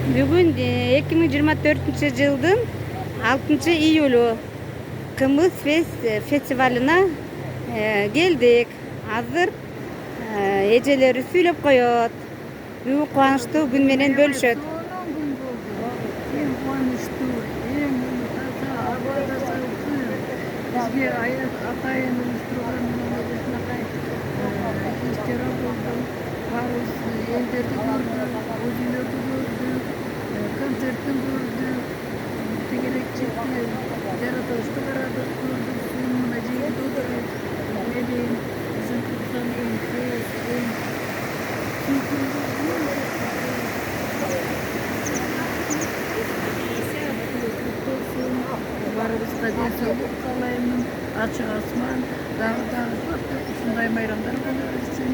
Бүгүн 2024 жылдын 6-июлу Кымыз фестивалына келдик. Азыр эжелери сүйлөп коет. Бүгүн кубанычтуу күн менен бөлүшөт. Eң кубанычтуу, эң таза, аба да салкын. Бизге атайын уюштурган ушунакай иш-чара болду. Баарыбыз элдерди көрдүк, өзүлөрдү көрдүк, концертин көрдүк, тегерекчекти жаратылышты карадык, көрдүк, суюмуна жегип отуруп, элин биздин Түркістандын эң баарыбызга ден соолук каалаймын, ачык асман, дагы ушундай майрамдар боло берсин.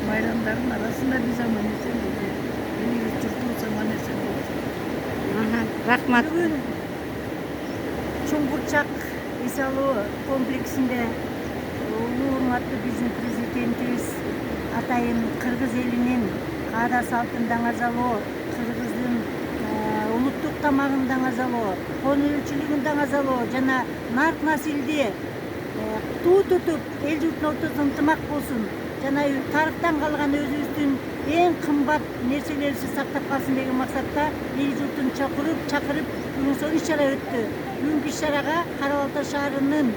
Майрамдардын арасында биз аман эсен элибиз журтубуз аман эсен болсун. Рахмат. Бүгүн Чуңгурчак эс алуу комплексинде улуу урматтуу биздин президентибиз атайын кыргыз элинин каада салтын даңазалоо, кыргыздын улуттук тамагын даңазалоо, кону өлчүлүгүн даңазалоо жана нарт насилди туу тутуп эл журттун ортосунда ынтымак болсун жана тарыхтан калган өзүбүздүн эң кымбат нерселерибизди сактап калсын деген максатта эл журтун чакырып бүгүн сол иш-чара өттү. Бүгүнкү иш-чарага Кара Балта шаарынын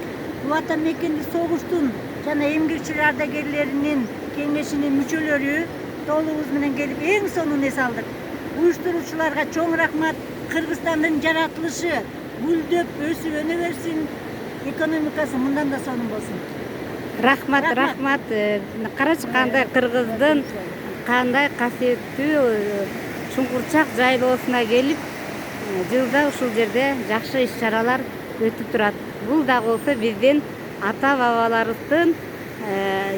Ватан мекендик согуштун жана эмгекчилер ардагерлеринин кеңешинин мүчөлөрү толугубуз менен келип эң сонун эс алдык. Уюштуруучуларга чоң рахмат. Кыргызстандын жаратылышы гүлдөп өсүп өнө берсин, экономикасы мындан да сонун болсун. Рахмат. Карачы кандай кыргыздын кандай касиеттүү Чуңгурчак жайлоосуна келип, жылда ушул жерде жакшы иш-чаралар өтүп турат. Бул дагы болсо биздин ата-бабаларыбыздын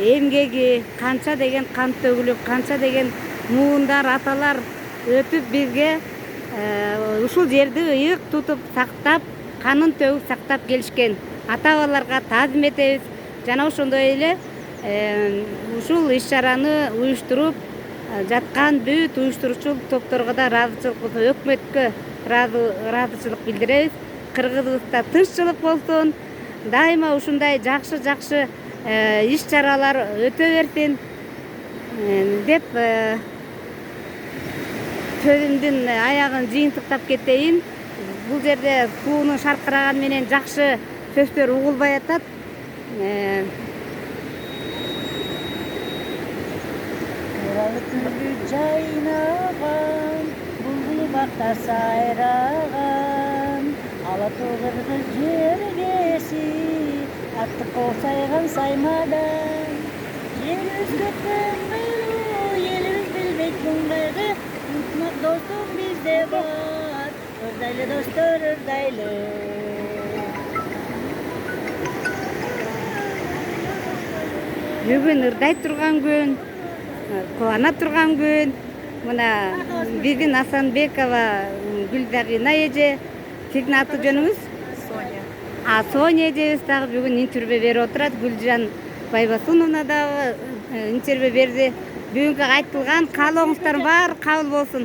эмгеги, канча деген кан төгүлүп, канча деген муундар, аталар өтүп бизге ушул жерди ыйык тутуп сактап, канын төгүп сактап келишкен. Ата-бабаларга таазим этебиз. Жана ошондой эле ушул иш-чараны уюштуруп жаткан бүт уюштуруучу топторго да ыраазычылык болсун, өкмөткө ыраазычылык билдиребиз. Кыргызыбызда тынччылык болсун, дайыма ушундай жакшы иш-чаралар өтө берсин деп сөзүмдүн аягын жыйынтыктап кетейин. Бул жерде суунун шаркыраганы менен жакшы сөздөр угулбай атат. Күлү жайнаган, булбул бакта сайраган, ала тоо кыргыз жергеси, аттык коосайган саймадан. Жерибиз көктөм мыйлуу, элибиз билбейт муңдайды, ынтымак достук бизде бар, ырдайлы достор ырдайлы. Бүгүн ырдай турган күн, кубана турган күн. Мына биздин Асанбекова Гүлзагина эже, сиздин аты жөнүңүз? Соня. Соня эжебиз дагы бүгүн интервью берип отурат. Гүлжан Байбасуновна дагы интервью берди. Бүгүнкү айтылган каалооңуздар баары кабыл болсун.